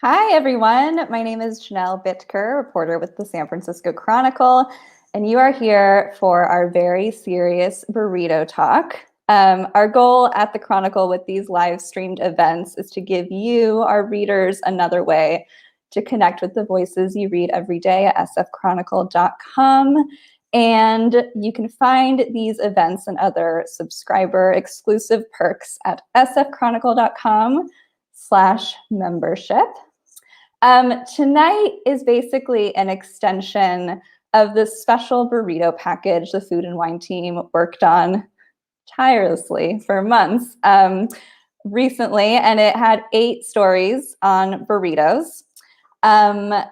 Hi, everyone. My name is Janelle Bitker, reporter with the San Francisco Chronicle, and you are here for our very serious burrito talk. Our goal at the Chronicle with these live streamed events is to give you, our readers, another way to connect with the voices you read every day at sfchronicle.com. And you can find these events and other subscriber exclusive perks at sfchronicle.com/membership. Tonight is basically an extension of the special burrito package the Food and Wine team worked on tirelessly for months recently, and it had 8 stories on burritos.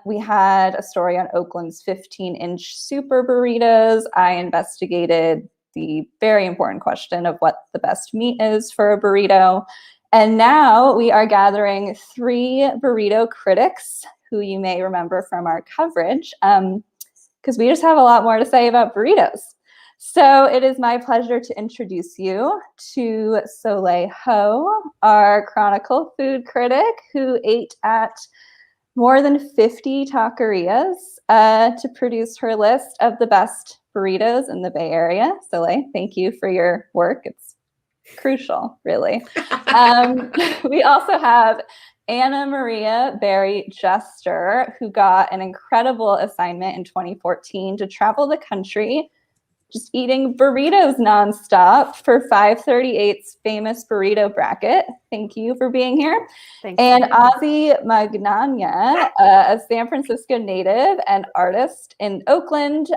We had a story on Oakland's 15-inch super burritos. I investigated the very important question of what the best meat is for a burrito. And now we are gathering 3 burrito critics who you may remember from our coverage, because we just have a lot more to say about burritos. So it is my pleasure to introduce you to Soleil Ho, our Chronicle food critic who ate at more than 50 taquerias to produce her list of the best burritos in the Bay Area. Soleil, thank you for your work. It's crucial, really. We also have Anna Maria Berry Jester, who got an incredible assignment in 2014 to travel the country just eating burritos nonstop for 538's famous burrito bracket. Thank you for being here. Thanks. And Ozzy Magnania, a San Francisco native and artist in Oakland,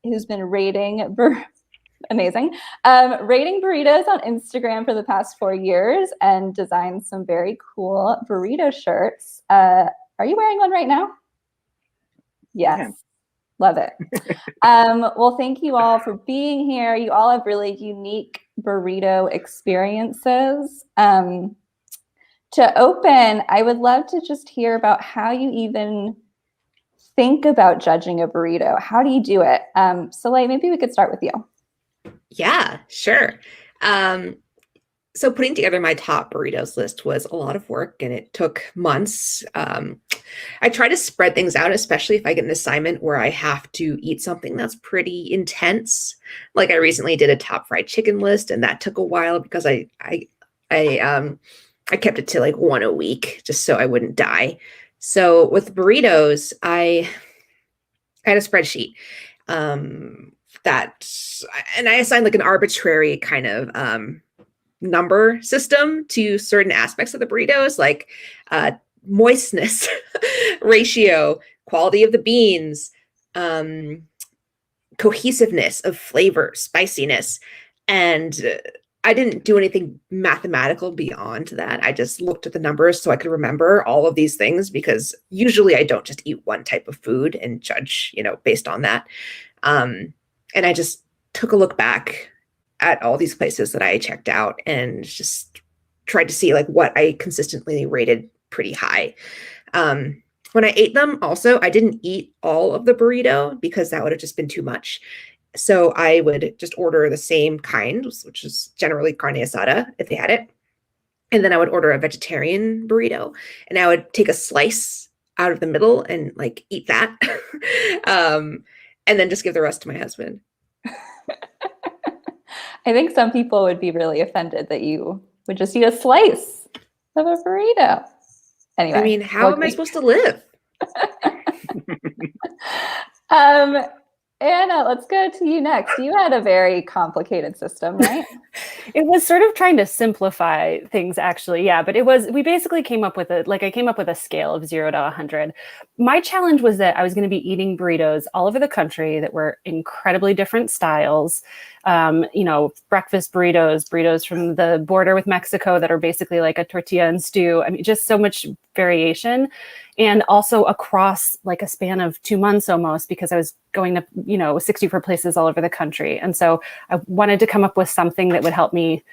who's been rating rating burritos on Instagram for the past 4 years and designed some very cool burrito shirts. Are you wearing one right now? Yes. Yeah. Love it. Well, thank you all for being here. You all have really unique burrito experiences. To open, I would love to just hear about how you even think about judging a burrito. How do you do it? Soleil, maybe we could start with you. Yeah, sure. So putting together my top burritos list was a lot of work and it took months. I try to spread things out, especially if I get an assignment where I have to eat something that's pretty intense. Like I recently did a top fried chicken list and that took a while because I kept it to like 1 a week just so I wouldn't die. So with burritos, I had a spreadsheet and I assigned like an arbitrary kind of number system to certain aspects of the burritos, like moistness ratio, quality of the beans, cohesiveness of flavor, spiciness. And I didn't do anything mathematical beyond that. I just looked at the numbers so I could remember all of these things, because usually I don't just eat one type of food and judge, based on that. And I just took a look back at all these places that I checked out and just tried to see like what I consistently rated pretty high. When I ate them also, I didn't eat all of the burrito because that would have just been too much. So I would just order the same kind, which is generally carne asada if they had it. And then I would order a vegetarian burrito and I would take a slice out of the middle and like eat that. And then just give the rest to my husband. I think some people would be really offended that you would just eat a slice of a burrito. Anyway, I mean, how am I supposed to live? Anna, let's go to you next. You had a very complicated system, right? It was sort of trying to simplify things, actually. Yeah, but we basically came up with a scale of 0 to 100. My challenge was that I was going to be eating burritos all over the country that were incredibly different styles. Breakfast burritos from the border with Mexico that are basically like a tortilla and stew. I mean, just so much variation. And also across like a span of 2 months almost, because I was going to, 64 places all over the country. And so I wanted to come up with something that would help me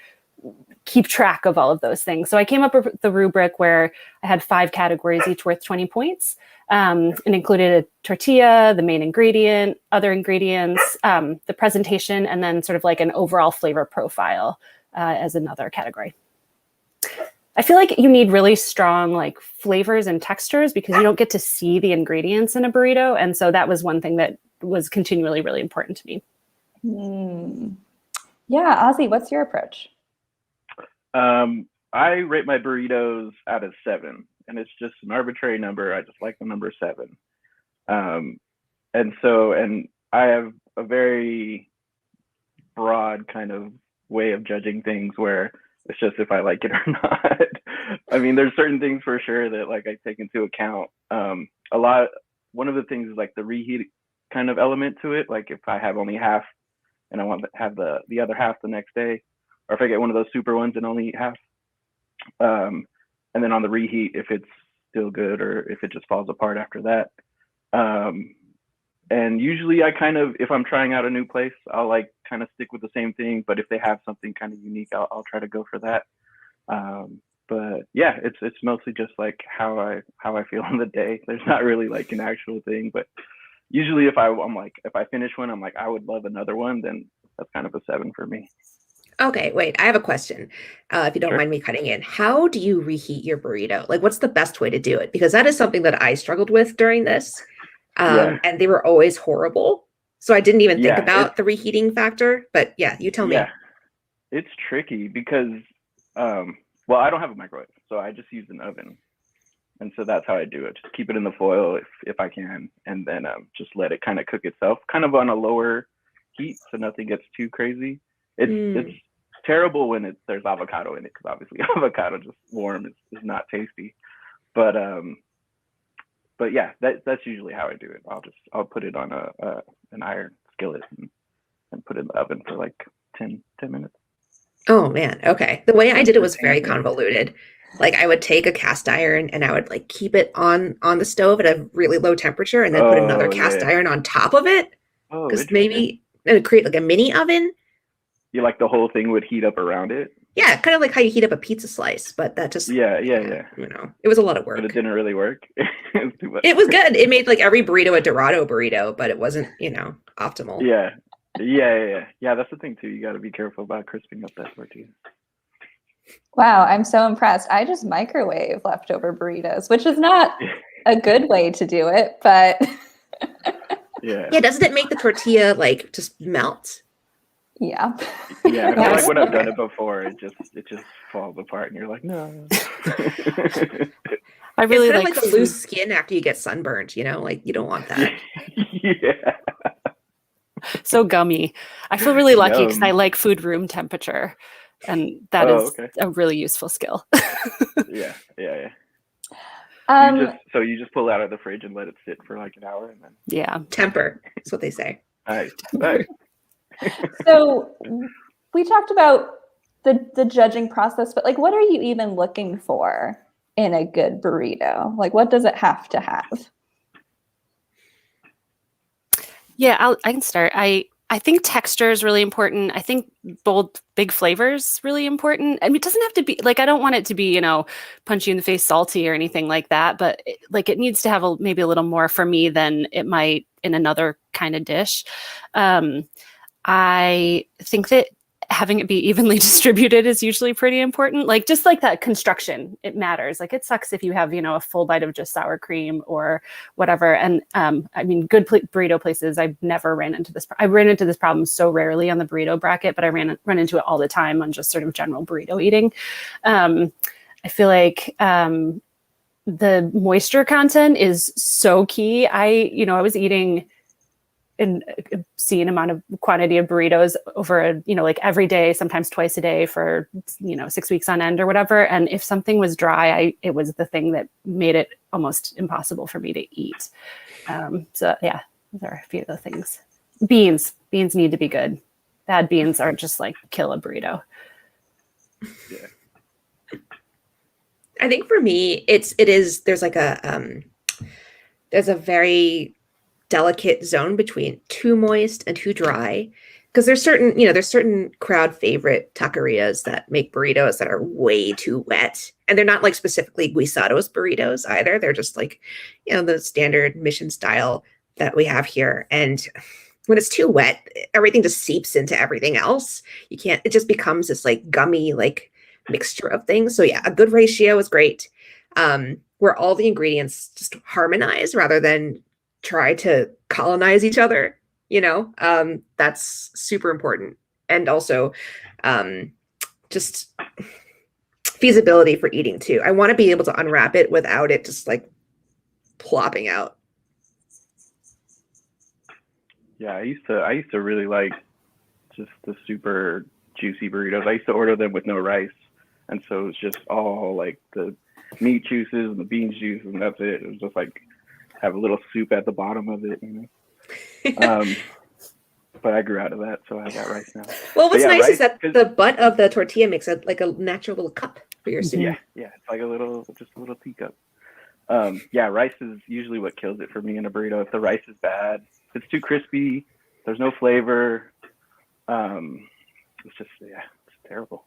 keep track of all of those things. So I came up with the rubric where I had 5 categories, each worth 20 points, and included a tortilla, the main ingredient, other ingredients, the presentation, and then sort of like an overall flavor profile as another category. I feel like you need really strong like flavors and textures because you don't get to see the ingredients in a burrito. And so that was one thing that was continually really important to me. Yeah, Ozzy, what's your approach? I rate my burritos out of 7, and it's just an arbitrary number. I just like the number 7. And I have a very broad kind of way of judging things where it's just if I like it or not. I mean, there's certain things for sure that like I take into account. One of the things is like the reheat kind of element to it. Like if I have only half and I want to have the other half the next day, or if I get one of those super ones and only eat half. And then on the reheat, if it's still good or if it just falls apart after that. And usually I kind of, if I'm trying out a new place, I'll like kind of stick with the same thing. But if they have something kind of unique, I'll try to go for that. But yeah, it's mostly just like how I feel on the day. There's not really like an actual thing, but usually if I finish one, I'm like, I would love another one, then that's kind of a 7 for me. Okay, wait, I have a question. If you don't Sure. mind me cutting in, how do you reheat your burrito? Like, what's the best way to do it? Because that is something that I struggled with during this. Yeah. And they were always horrible. So I didn't even think Yeah, about the reheating factor. But yeah, you tell me. Yeah, it's tricky because, well, I don't have a microwave, so I just use an oven. And so that's how I do it. Just keep it in the foil if I can, and then just let it kind of cook itself, kind of on a lower heat so nothing gets too crazy. It's terrible when there's avocado in it, because obviously avocado just warm is not tasty. But yeah, that's usually how I do it. I'll put it on an iron skillet and put it in the oven for like 10 minutes. Oh man, okay. The way I did it was very convoluted. Like I would take a cast iron and I would like keep it on the stove at a really low temperature and then put another cast iron on top of it. Oh, Because maybe it would create like a mini oven. You like the whole thing would heat up around it? Yeah, kind of like how you heat up a pizza slice, but that just Yeah. You know, it was a lot of work. But it didn't really work. It was too much. It was good. It made like every burrito a Dorado burrito, but it wasn't, optimal. Yeah. That's the thing too. You got to be careful about crisping up that tortilla. Wow, I'm so impressed. I just microwave leftover burritos, which is not a good way to do it, but Yeah. Yeah, doesn't it make the tortilla like just melt? yeah. Yeah, I feel like when I've done it before, it just falls apart, and you're like, no. I really it's kind like of like a loose skin after you get sunburned, like you don't want that. Yeah. so gummy. I feel really lucky because I Yum. like food room temperature, and that is okay. a really useful skill. Yeah. You just pull it out of the fridge and let it sit for like an hour, and then Yeah. Temper. That's what they say. nice. So we talked about the judging process, but like, what are you even looking for in a good burrito? Like, what does it have to have? Yeah, I can start. I think texture is really important. I think bold, big flavors really important. I mean, it doesn't have to be like, I don't want it to be, punch you in the face salty or anything like that, but it needs to have maybe a little more for me than it might in another kind of dish. I think that having it be evenly distributed is usually pretty important. Like just like that construction, it matters. Like it sucks if you have, a full bite of just sour cream or whatever. And I mean, good burrito places, I've never ran into this. I ran into this problem so rarely on the burrito bracket, but I run into it all the time on just sort of general burrito eating. I feel like the moisture content is so key. I was eating an obscene amount of quantity of burritos over, like every day, sometimes twice a day for, 6 weeks on end or whatever. And if something was dry, it was the thing that made it almost impossible for me to eat. So yeah, those are a few of the things. Beans need to be good. Bad beans are just like kill a burrito. Yeah. I think for me, there's like there's a very delicate zone between too moist and too dry, because there's certain crowd favorite taquerias that make burritos that are way too wet, and they're not like specifically guisados burritos either. They're just like the standard mission style that we have here, and when it's too wet, everything just seeps into everything else. It just becomes this like gummy, like mixture of things. So yeah, a good ratio is great. Where all the ingredients just harmonize rather than try to colonize each other, that's super important. And also just feasibility for eating too. I want to be able to unwrap it without it just like plopping out. Yeah, I used to really like just the super juicy burritos. I used to order them with no rice, and so it's just all like the meat juices and the beans juices, and that's it. It was just like have a little soup at the bottom of it, But I grew out of that, so I got rice now. Well, what's nice is that rice, the butt of the tortilla makes it like a natural little cup for your soup. Yeah, it's like just a little teacup. Rice is usually what kills it for me in a burrito. If the rice is bad, if it's too crispy, there's no flavor. It's terrible.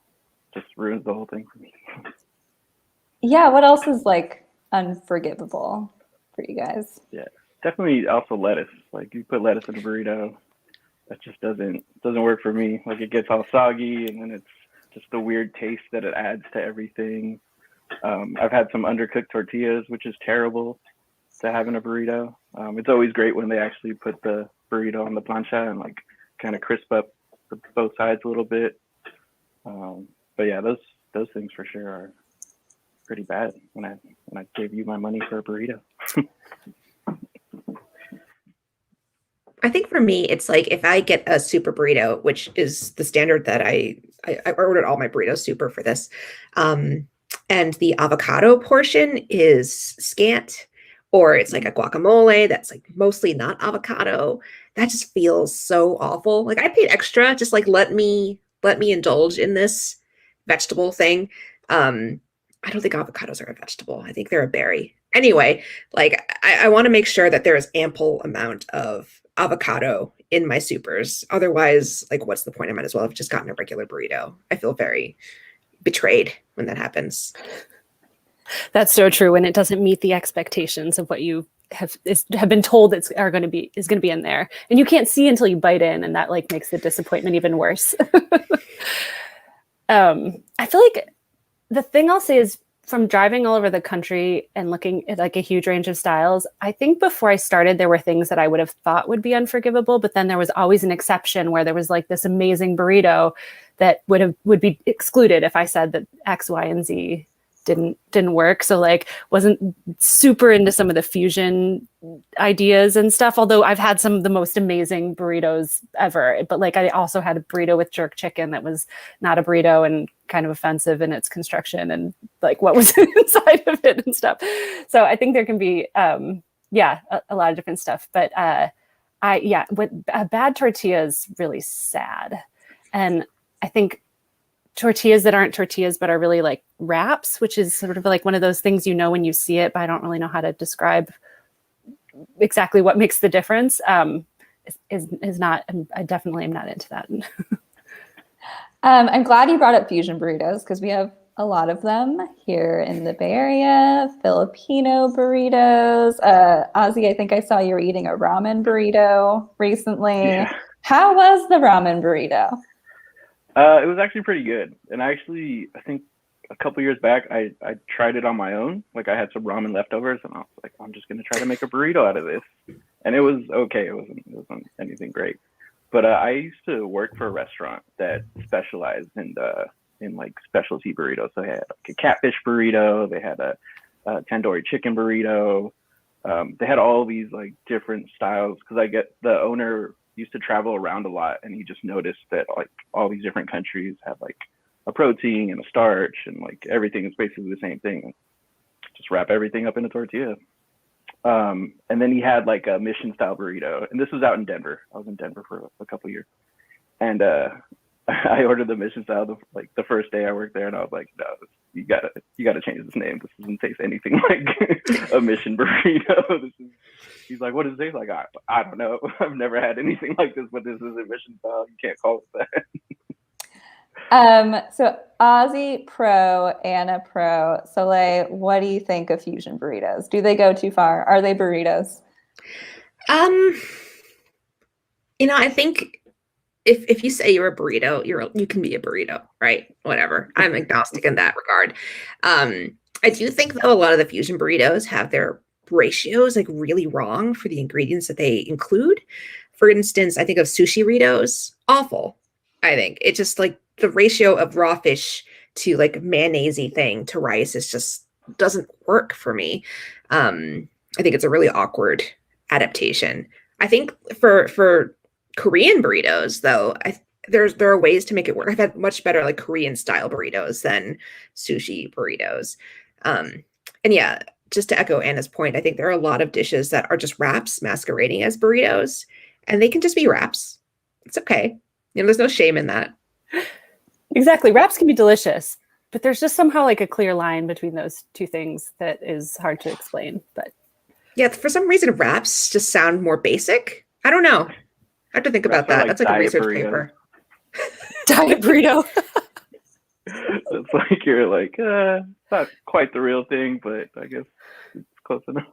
Just ruins the whole thing for me. Yeah, what else is like unforgivable for you guys? Yeah, definitely also lettuce. Like you put lettuce in a burrito, that just doesn't work for me. Like it gets all soggy, and then it's just the weird taste that it adds to everything. I've had some undercooked tortillas, which is terrible to have in a burrito. It's always great when they actually put the burrito on the plancha and like kind of crisp up both sides a little bit. But yeah, those things for sure are pretty bad when I gave you my money for a burrito. I think for me, it's like if I get a super burrito, which is the standard that I ordered all my burritos super for this, and the avocado portion is scant, or it's like a guacamole that's like mostly not avocado. That just feels so awful. Like I paid extra, just like let me indulge in this vegetable thing. I don't think avocados are a vegetable. I think they're a berry. Anyway, like I want to make sure that there is ample amount of avocado in my supers. Otherwise, like what's the point? I might as well have just gotten a regular burrito. I feel very betrayed when that happens. That's so true. When it doesn't meet the expectations of what you have been told is going to be in there, and you can't see until you bite in, and that like makes the disappointment even worse. I feel like the thing I'll say is from driving all over the country and looking at like a huge range of styles, I think before I started, there were things that I would have thought would be unforgivable, but then there was always an exception where there was like this amazing burrito that would be excluded if I said that X, Y, and Z didn't work. So like wasn't super into some of the fusion ideas and stuff, although I've had some of the most amazing burritos ever. But like I also had a burrito with jerk chicken that was not a burrito and kind of offensive in its construction and like what was inside of it and stuff. So I think there can be a lot of different stuff. But with a bad tortilla is really sad. And I think tortillas that aren't tortillas but are really like wraps, which is sort of like one of those things when you see it, but I don't really know how to describe exactly what makes the difference. Is not. I definitely am not into that. I'm glad you brought up fusion burritos because we have a lot of them here in the Bay Area. Filipino burritos. Ozzy, I think I saw you were eating a ramen burrito recently. Yeah. How was the ramen burrito? It was actually pretty good. And I think a couple years back, I tried it on my own. Like I had some ramen leftovers and I was like, I'm just going to try to make a burrito out of this. And it was okay. It wasn't anything great. But I used to work for a restaurant that specialized in like specialty burritos. So they had like a catfish burrito. They had a tandoori chicken burrito. They had all these like different styles because the owner used to travel around a lot, and he just noticed that like all these different countries have like a protein and a starch, and like everything is basically the same thing. Just wrap everything up in a tortilla. And then he had like a mission style burrito, and this was out in Denver. I was in Denver for a couple of years, and I ordered the mission style the first day I worked there, and I was like, no, you gotta change this name. This doesn't taste anything like a mission burrito. He's like, what is this? Like, I don't know. I've never had anything like this, but this isn't mission style. You can't call it that. So Ozzy pro, Anna pro, Soleil, what do you think of fusion burritos? Do they go too far? Are they burritos? I think if you say you're a burrito, you can be a burrito, right? Whatever. I'm agnostic in that regard. I do think though a lot of the fusion burritos have their ratios like really wrong for the ingredients that they include. For instance, I think of sushi burritos, awful. I think it just like the ratio of raw fish to like mayonnaise thing to rice is just doesn't work for me. I think it's a really awkward adaptation. I think for Korean burritos though, there are ways to make it work. I've had much better like Korean style burritos than sushi burritos. And yeah, just to echo Anna's point, I think there are a lot of dishes that are just wraps masquerading as burritos, and they can just be wraps. It's okay. There's no shame in that. Exactly. Wraps can be delicious, but there's just somehow like a clear line between those two things that is hard to explain. But yeah, for some reason, wraps just sound more basic. I don't know. I have to think about that. That's like a research paper. Diet burrito. It's like you're like, not quite the real thing, but I guess it's close enough.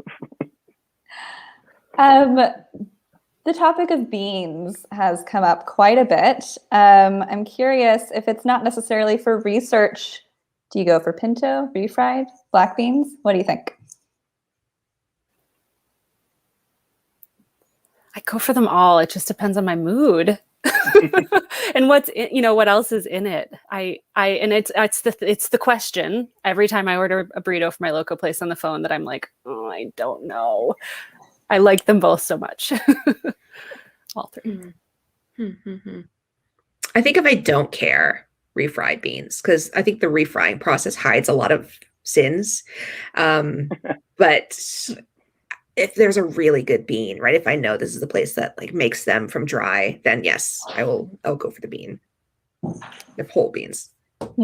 The topic of beans has come up quite a bit. I'm curious if it's not necessarily for research. Do you go for pinto, refried, black beans? What do you think? I go for them all. It just depends on my mood. And what's what else is in it. It's the question every time I order a burrito from my local place on the phone that I'm like, oh, I don't know. I like them both so much. All three. Mm-hmm. I think if I don't care, refried beans, because I think the refrying process hides a lot of sins. But if there's a really good bean, right? If I know this is the place that like makes them from dry, then yes, I'll go for the bean. The whole beans. I've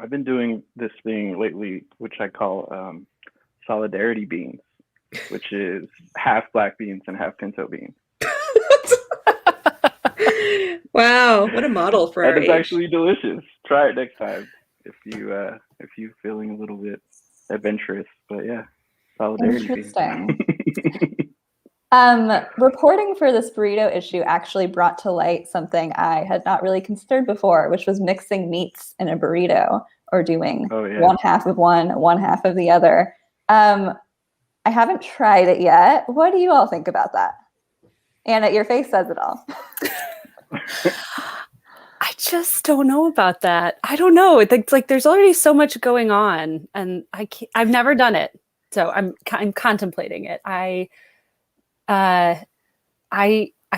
been doing this thing lately, which I call solidarity beans, which is half black beans and half pinto beans. Wow, what a model for our That is age. actually delicious. Try it next time if you're feeling a little bit adventurous. But yeah, solidarity Interesting. beans. Reporting for this burrito issue actually brought to light something I had not really considered before, which was mixing meats in a burrito or doing one half of one half of the other. I haven't tried it yet. What do you all think about that? Anna, your face says it all. I just don't know about that. I don't know. It's like there's already so much going on, and I've never done it, so I'm contemplating it. I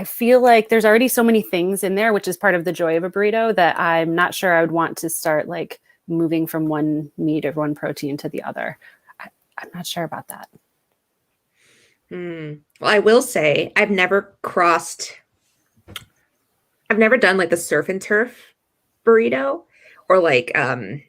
feel like there's already so many things in there, which is part of the joy of a burrito, that I'm not sure I would want to start like moving from one meat or one protein to the other. I'm not sure about that. Well, I will say I've never done like the surf and turf burrito or like, I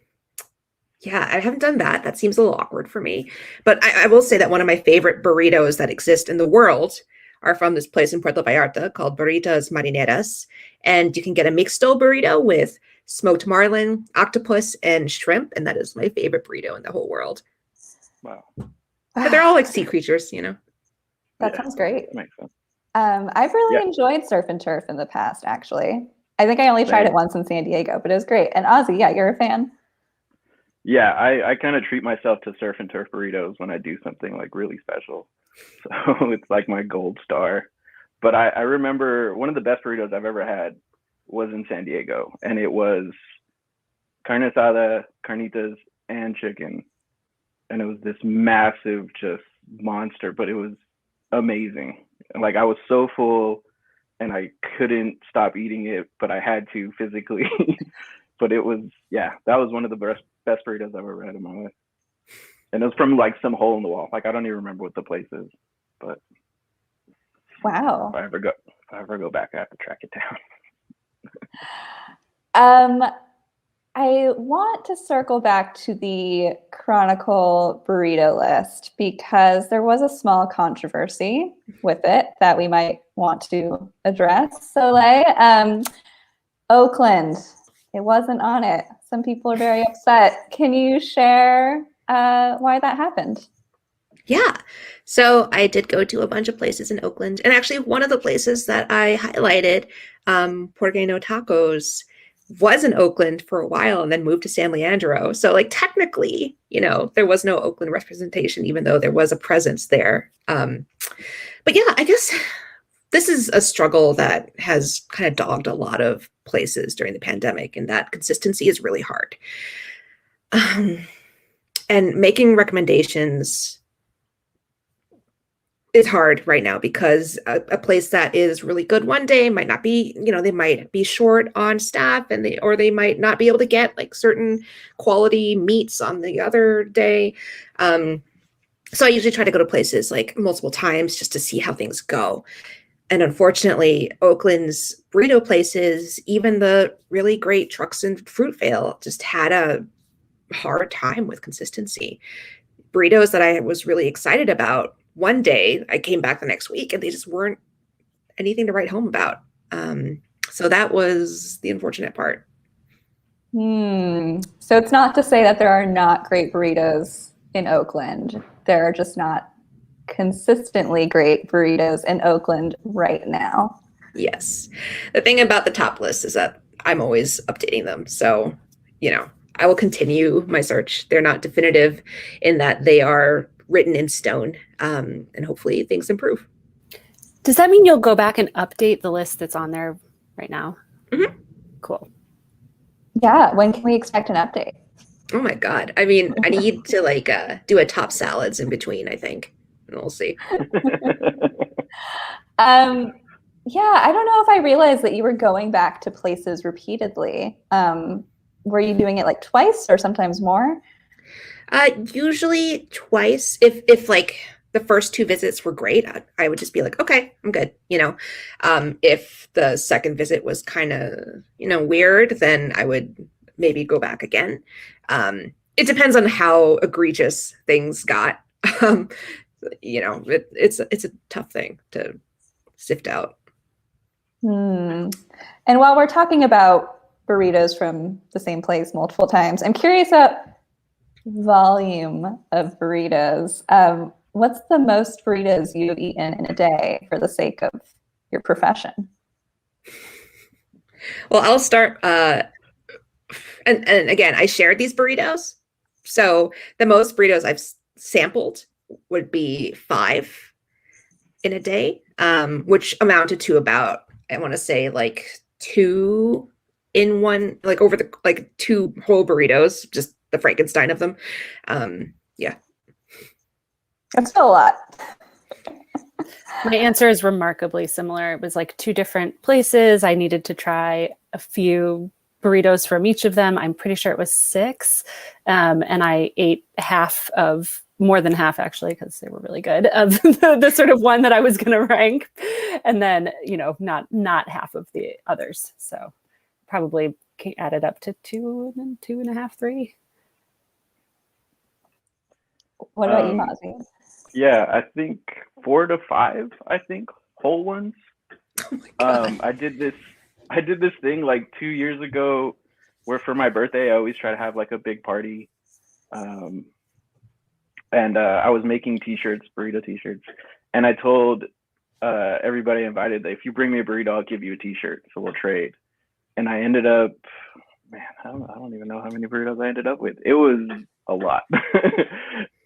haven't done that. That seems a little awkward for me. But I will say that one of my favorite burritos that exist in the world are from this place in Puerto Vallarta called Burritos Marineras. And you can get a mixto burrito with smoked marlin, octopus, and shrimp. And that is my favorite burrito in the whole world. Wow. But they're all like sea creatures, That sounds great. Makes sense. I've really enjoyed surf and turf in the past, actually. I think I only tried it once in San Diego, but it was great. And Ozzy, you're a fan? Yeah, I kind of treat myself to surf and turf burritos when I do something like really special. So it's like my gold star. But I remember one of the best burritos I've ever had was in San Diego. And it was carne asada, carnitas, and chicken. And it was this massive just monster, but it was amazing. Like I was so full and I couldn't stop eating it, but I had to physically. But it was, that was one of the best burritos I've ever had in my life. And it was from like some hole in the wall. Like I don't even remember what the place is, but wow. If I ever go back, I have to track it down. I want to circle back to the Chronicle burrito list because there was a small controversy with it that we might want to address. So, Oakland, it wasn't on it. Some people are very upset. Can you share why that happened? Yeah. So I did go to a bunch of places in Oakland. And actually, one of the places that I highlighted, Porgano Tacos, was in Oakland for a while and then moved to San Leandro. So, like, technically, there was no Oakland representation, even though there was a presence there. But yeah, I guess this is a struggle that has kind of dogged a lot of places during the pandemic, and that consistency is really hard. And making recommendations is hard right now because a place that is really good one day might not be, they might be short on staff, and they might not be able to get like certain quality meats on the other day. So I usually try to go to places like multiple times just to see how things go. And unfortunately, Oakland's burrito places, even the really great trucks and fruit fail, just had a hard time with consistency. Burritos that I was really excited about, one day I came back the next week and they just weren't anything to write home about. So that was the unfortunate part. So it's not to say that there are not great burritos in Oakland. There are just not consistently great burritos in Oakland right now. Yes. The thing about the top list is that I'm always updating them. So, I will continue my search. They're not definitive in that they are written in stone, and hopefully things improve. Does that mean you'll go back and update the list that's on there right now? Mm-hmm. Cool. Yeah. When can we expect an update? Oh my God. I mean, I need to do a top salads in between, I think. And we'll see. Yeah, I don't know if I realized that you were going back to places repeatedly. Were you doing it like twice or sometimes more? Usually twice. If like the first two visits were great, I would just be like, okay, I'm good. If the second visit was kind of, weird, then I would maybe go back again. It depends on how egregious things got. It's a tough thing to sift out. And while we're talking about burritos from the same place multiple times, I'm curious about volume of burritos. What's the most burritos you've eaten in a day for the sake of your profession? Well, I'll start. And again, I shared these burritos. So the most burritos I've sampled would be 5 in a day, which amounted to about, I want to say, like 2 in one, like over the 2 whole burritos, just the Frankenstein of them. Yeah. That's still a lot. My answer is remarkably similar. It was like 2 different places. I needed to try a few burritos from each of them. I'm pretty sure it was 6. And I ate more than half actually, because they were really good, of the sort of one that I was going to rank. And then, not half of the others. So probably added up to 2 and then 2.5, 3. What about you, Mozzie? Yeah, I think 4 to 5, whole ones. Oh my God. I did this thing like 2 years ago where for my birthday, I always try to have like a big party. And I was making t-shirts, burrito t-shirts. And I told everybody invited that if you bring me a burrito, I'll give you a t-shirt. So we'll trade. And I ended up, I don't even know how many burritos I ended up with. It was a lot.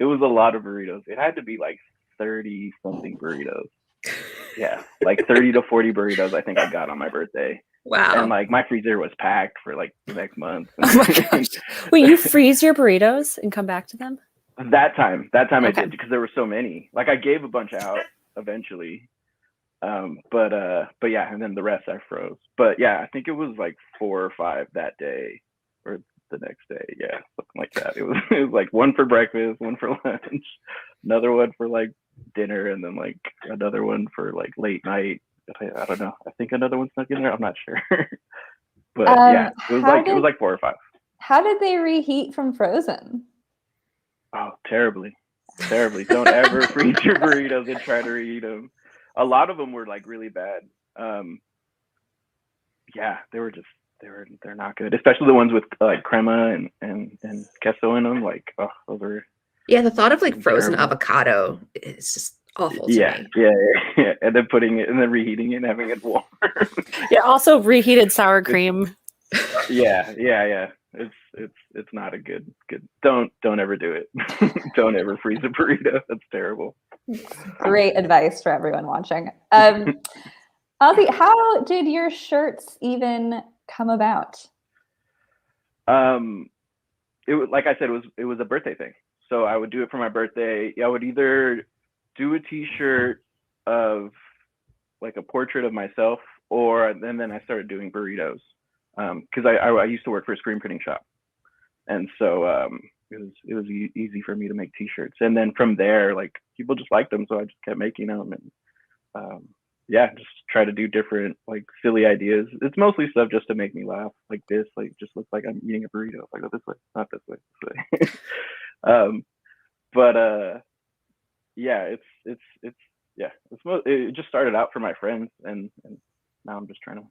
It was a lot of burritos. It had to be like 30 something burritos. Yeah, like 30 to 40 burritos I think I got on my birthday. Wow. And like my freezer was packed for like the next month. Oh my gosh. Wait, you freeze your burritos and come back to them? That time Okay. I did, because there were so many. Like I gave a bunch out eventually. But yeah, and then the rest I froze. But yeah, I think it was like 4 or 5 that day or the next day. Yeah, something like that. It was like one for breakfast, one for lunch, another one for like dinner, and then like another one for like late night. I don't know. I think another one snuck in there. I'm not sure. But yeah, it was like 4 or 5. How did they reheat from frozen? Oh, terribly. Don't ever freeze your burritos and try to reheat them. A lot of them were like really bad. Yeah, they're not good. Especially the ones with like crema and queso in them. Like, oh, those Yeah, the thought of like frozen Terrible. avocado is just awful to Yeah, me. yeah, and then putting it and then reheating it and having it warm. Yeah, also reheated sour cream. Yeah. It's not a good. Don't ever do it. Don't ever freeze a burrito. That's terrible. Great advice for everyone watching. Ozzy, how did your shirts even come about? It was, like I said, it was a birthday thing. So I would do it for my birthday. I would either do a T-shirt of like a portrait of myself, or and then I started doing burritos because I used to work for a screen printing shop, and so it was easy for me to make T-shirts. And then from there, like people just liked them, so I just kept making them, and yeah, just try to do different like silly ideas. It's mostly stuff just to make me laugh, like this, like just looks like I'm eating a burrito. Like, oh, this way, not this way, this way. But yeah, it just started out for my friends, and now I'm just trying to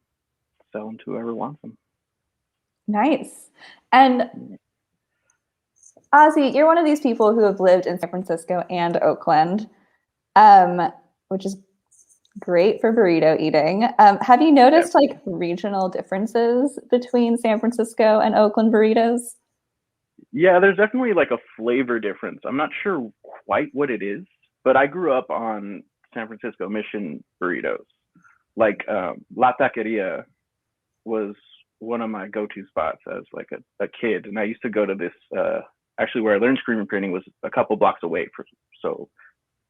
sell them to whoever wants them. Nice. And Ozzy, you're one of these people who have lived in San Francisco and Oakland, which is great for burrito eating. Have you noticed like regional differences between San Francisco and Oakland burritos? Yeah, there's definitely like a flavor difference. I'm not sure quite what it is, but I grew up on San Francisco Mission burritos. Like La Taqueria was one of my go-to spots as like a kid, and I used to go to this actually where I learned screen printing was a couple blocks away. So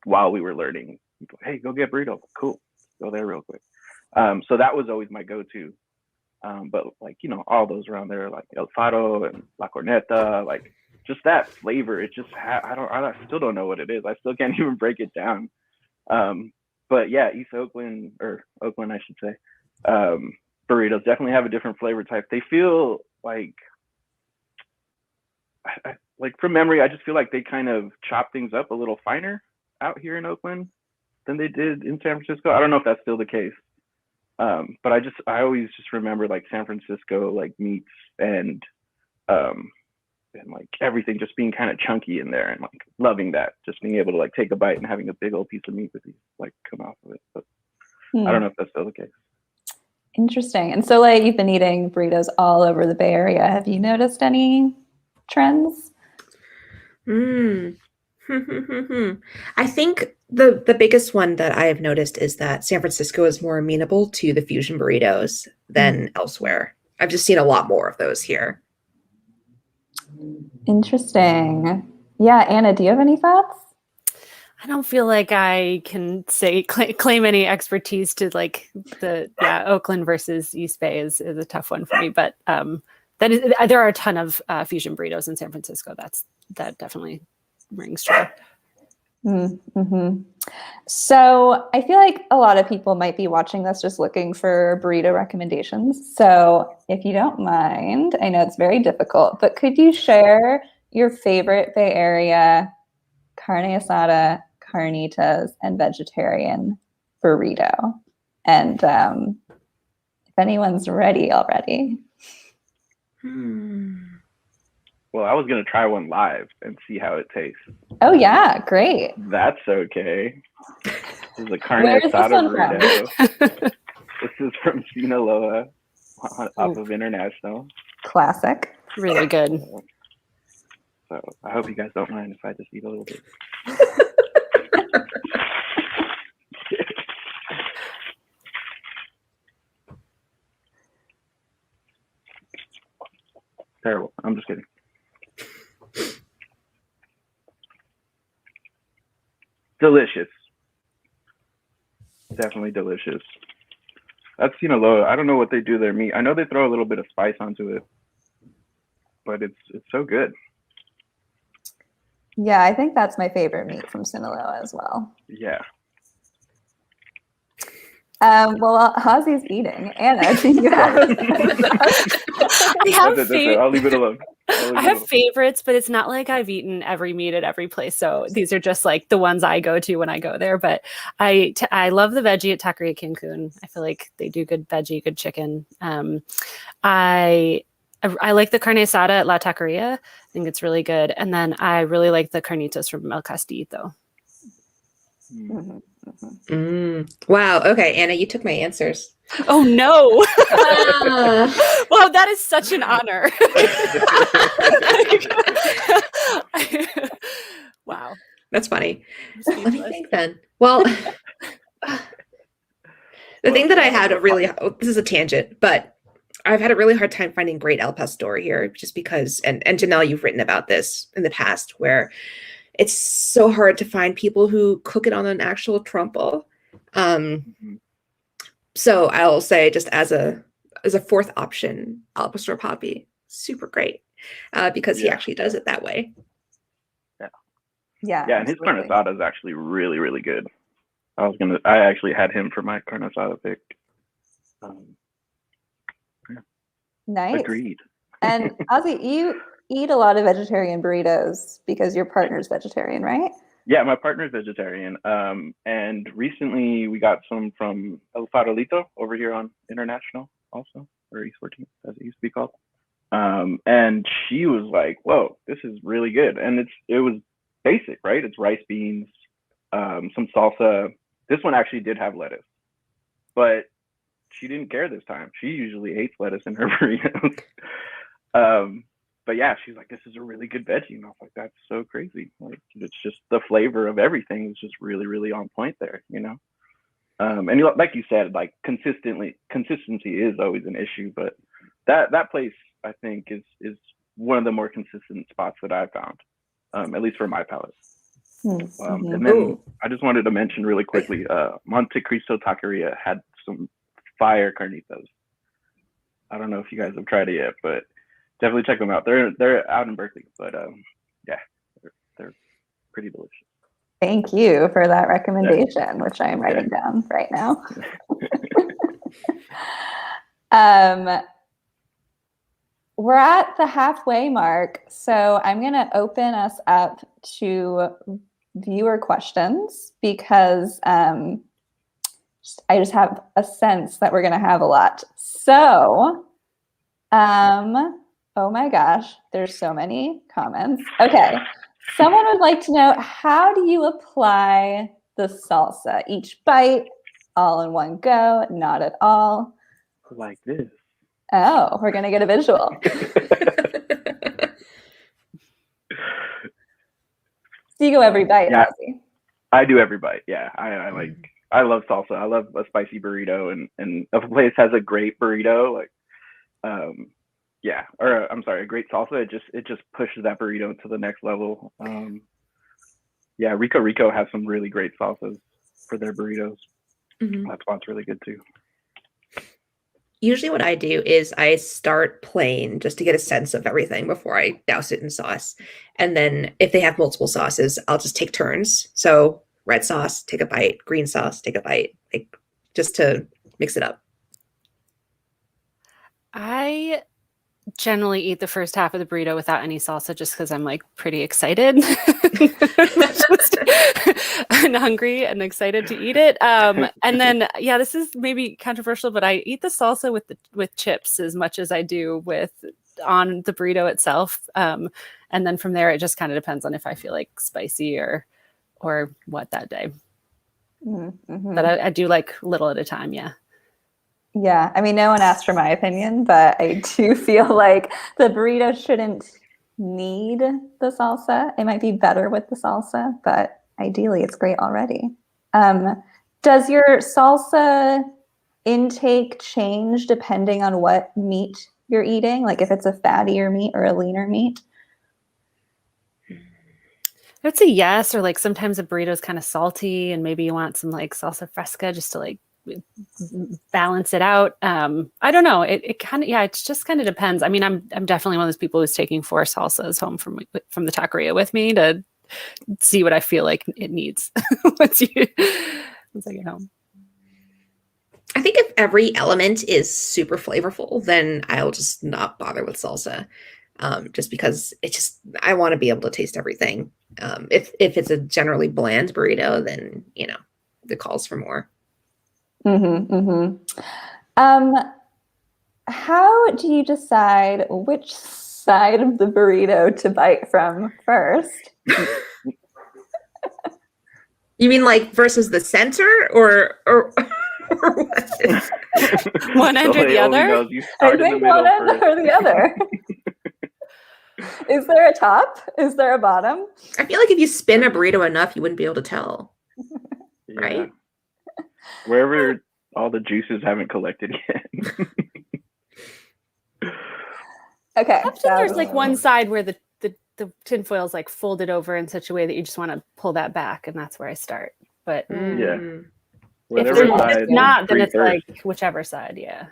while we were learning, people, hey, go get burrito. Cool, go there real quick. So that was always my go-to. But like, you know, all those around there, like El Faro and La Corneta, like just that flavor, it just I still don't know what it is. I still can't even break it down. But yeah, East Oakland, or Oakland, I should say, burritos definitely have a different flavor type. They feel like, like from memory, I just feel like they kind of chop things up a little finer out here in Oakland than they did in San Francisco. I don't know if that's still the case. But I always just remember like San Francisco like meats and like everything just being kind of chunky in there, and like loving that, just being able to like take a bite and having a big old piece of meat with you like come off of it. But I don't know if that's still the case. Interesting. And so like you've been eating burritos all over the Bay Area. Have you noticed any trends? I think the biggest one that I have noticed is that San Francisco is more amenable to the fusion burritos than elsewhere. I've just seen a lot more of those here. Interesting. Yeah, Anna, do you have any thoughts? I don't feel like I can claim any expertise to like Oakland versus East Bay is a tough one for me, but there are a ton of fusion burritos in San Francisco. That definitely rings true. Mm-hmm. So I feel like a lot of people might be watching this just looking for burrito recommendations. So if you don't mind, I know it's very difficult, but could you share your favorite Bay Area carne asada, carnitas, and vegetarian burrito? And if anyone's ready already. Well, I was going to try one live and see how it tastes. Oh, yeah. Great. That's okay. This is a carne asada burrito. This is from Sinaloa off of International. Classic. Really good. So I hope you guys don't mind if I just eat a little bit. Terrible. I'm just kidding. Delicious. Definitely delicious. That's Sinaloa. I don't know what they do to their meat. I know they throw a little bit of spice onto it, but it's so good. Yeah, I think that's my favorite meat from Sinaloa as well. Yeah. Well, Ozzy's eating. Anna, do you have? I'll leave it alone. I have favorites, but it's not like I've eaten every meat at every place. So these are just like the ones I go to when I go there. But I love the veggie at Taqueria Cancun. I feel like they do good veggie, good chicken. I I like the carne asada at La Taqueria. I think it's really good. And then I really like the carnitas from El Castillo. Mhm, mhm. Wow. Okay, Anna, you took my answers. Oh no! Ah. Wow, that is such an honor. Wow. That's funny. I'm Let me speechless. think then. Well, the thing that I had this is a tangent, but I've had a really hard time finding great El Pastor here just because, and Janelle, you've written about this in the past, where it's so hard to find people who cook it on an actual trompo. So I'll say, just as a fourth option, Al Pastor Papi, super great, because he actually does it that way. Yeah, Yeah, and his carne asada is actually really, really good. I actually had him for my carne asada pick. nice. Agreed. And Ozzy, you eat a lot of vegetarian burritos because your partner's vegetarian, right? Yeah, my partner's vegetarian. And recently we got some from El Farolito over here on International also, or East 14th, as it used to be called. And she was like, whoa, this is really good. And it was basic, right? It's rice, beans, some salsa. This one actually did have lettuce, but she didn't care this time. She usually hates lettuce in her burritos. But yeah, she's like, this is a really good veggie. And I was like, that's so crazy. Like, it's just the flavor of everything is just really, really on point there, you know? And like you said, like consistency is always an issue, but that place I think is one of the more consistent spots that I've found, at least for my palate. Mm-hmm. And then I just wanted to mention really quickly, Monte Cristo Taqueria had some fire carnitas. I don't know if you guys have tried it yet, but definitely check them out. They're out in Berkeley, but yeah, they're pretty delicious. Thank you for that recommendation, which I am writing down right now. We're at the halfway mark, so I'm going to open us up to viewer questions because I just have a sense that we're going to have a lot. So, oh my gosh, there's so many comments. Okay. Someone would like to know, how do you apply the salsa? Each bite, all in one go, not at all? Like this. Oh, we're going to get a visual. So you go every bite, Yeah, Ozzy. I do every bite. Yeah, I love salsa. I love a spicy burrito, and if a place has a great burrito, like, yeah, or I'm sorry, a great salsa, it just pushes that burrito to the next level. Yeah, Rico has some really great salsas for their burritos. That spot's really good too. Usually what I do is I start plain just to get a sense of everything before I douse it in sauce. And then if they have multiple sauces, I'll just take turns. So red sauce, take a bite, green sauce, take a bite, like just to mix it up. I generally eat the first half of the burrito without any salsa just because I'm like pretty excited and hungry and excited to eat it. And then, yeah, this is maybe controversial, but I eat the salsa with chips as much as I do on the burrito itself. And then from there, it just kind of depends on if I feel like spicy or what that day. Mm-hmm. But I do like little at a time. Yeah. Yeah, I mean, no one asked for my opinion, but I do feel like the burrito shouldn't need the salsa. It might be better with the salsa, but ideally it's great already. Does your salsa intake change depending on what meat you're eating? Like if it's a fattier meat or a leaner meat? I would say yes, or like sometimes a burrito is kind of salty and maybe you want some like salsa fresca just to like balance it out. I don't know. It kind of, it just kind of depends. I mean, I'm definitely one of those people who's taking 4 salsas home from the taqueria with me to see what I feel like it needs once I get home. I think if every element is super flavorful, then I'll just not bother with salsa. Just because I want to be able to taste everything. If it's a generally bland burrito, then, it calls for more. Mm-hmm, mm-hmm. how do you decide which side of the burrito to bite from first? You mean like versus the center or or what? One end or the Soleil only other? knows you I start in the think middle one end first. or the other. Is there a top? Is there a bottom? I feel like if you spin a burrito enough, you wouldn't be able to tell. Yeah. Right? Wherever all the juices haven't collected yet. Okay. Often there's like one side where the tinfoil is like folded over in such a way that you just want to pull that back, and that's where I start. But Yeah. Mm. if Whatever there's side it's not, then free it's first. like whichever side, yeah.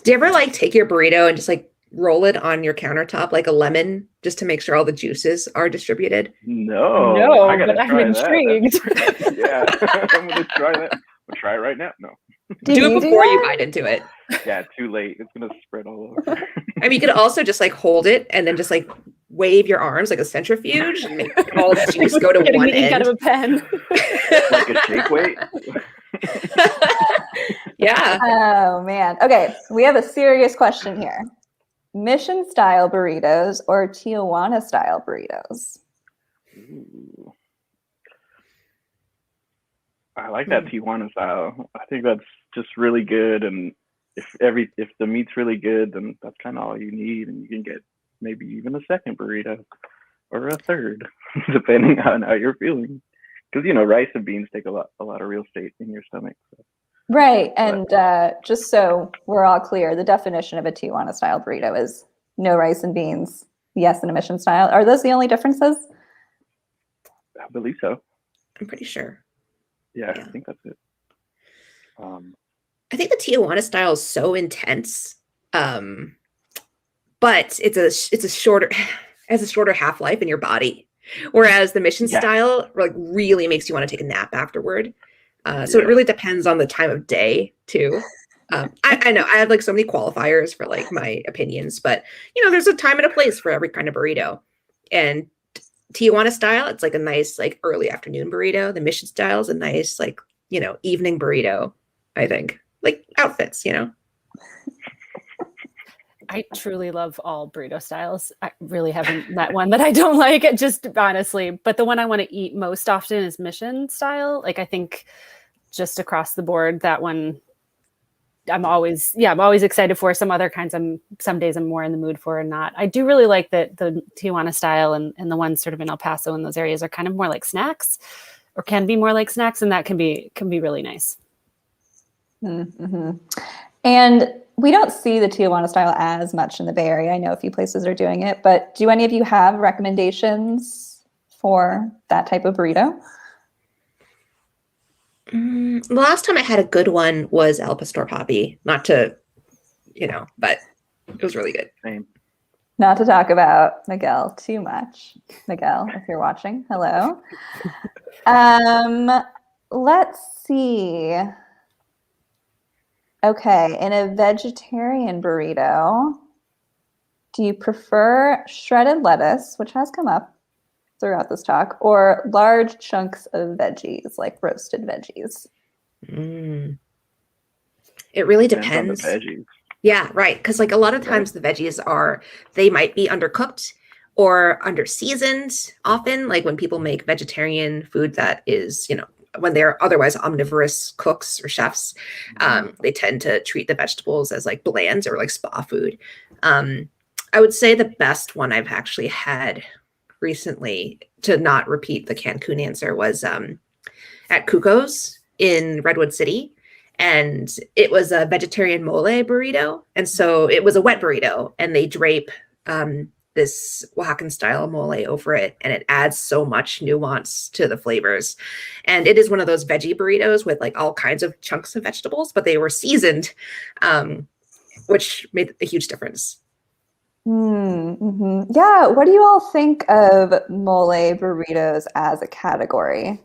Do you ever like take your burrito and just like roll it on your countertop like a lemon just to make sure all the juices are distributed? No, No, I gotta but I'm try that. intrigued. Yeah, I'm gonna try that. I'll try it right now. No, Did Do you it before you that? bite into it. yeah, too late. It's gonna spread all over. I mean, you could also just like hold it and then just like wave your arms like a centrifuge and make all the juice go to Getting one the ink out end. of a pen. Like a shake weight. Yeah. Oh man. Okay, we have a serious question here. Mission style burritos or Tijuana style burritos? Ooh. I like that Tijuana style. I think that's just really good, and if the meat's really good, then that's kind of all you need, and you can get maybe even a second burrito or a third, depending on how you're feeling. Because rice and beans take a lot of real estate in your stomach. So. Right. And just so we're all clear, the definition of a Tijuana style burrito is no rice and beans, yes, and a mission style. Are those the only differences? I believe so. I'm pretty sure. Yeah, Yeah. I think that's it. I think the Tijuana style is so intense. But it's a shorter has a shorter half-life in your body. Whereas the mission style like really makes you want to take a nap afterward. So it really depends on the time of day too. I know I have like so many qualifiers for like my opinions, but there's a time and a place for every kind of burrito. And Tijuana style, it's like a nice like early afternoon burrito. The mission style is a nice like evening burrito. I think like outfits. I truly love all burrito styles. I really haven't met one that I don't like, just honestly. But the one I want to eat most often is mission style. Like I think just across the board, that one I'm always excited for. Some other kinds some days I'm more in the mood for and not. I do really like that the Tijuana style and the ones sort of in El Paso and those areas are kind of more like snacks or can be more like snacks, and that can be really nice. Mm-hmm. And we don't see the Tijuana style as much in the Bay Area. I know a few places are doing it, but do any of you have recommendations for that type of burrito? The last time I had a good one was El Pastor Papi. Not to, but it was really good. Same. Not to talk about Miguel too much. Miguel, if you're watching, hello. Let's see. Okay, in a vegetarian burrito, do you prefer shredded lettuce, which has come up throughout this talk, or large chunks of veggies, like roasted veggies? It really Depends depends. on the veggies. Yeah, right. Because like a lot of times the veggies they might be undercooked or under seasoned often, like when people make vegetarian food that is, when they're otherwise omnivorous cooks or chefs, they tend to treat the vegetables as like bland or like spa food. I would say the best one I've actually had recently, to not repeat the Cancun answer, was at Cuco's in Redwood City. And it was a vegetarian mole burrito. And so it was a wet burrito, and they drape this Oaxacan style mole over it, and it adds so much nuance to the flavors. And it is one of those veggie burritos with like all kinds of chunks of vegetables, but they were seasoned, which made a huge difference. Mm-hmm. Yeah, what do you all think of mole burritos as a category?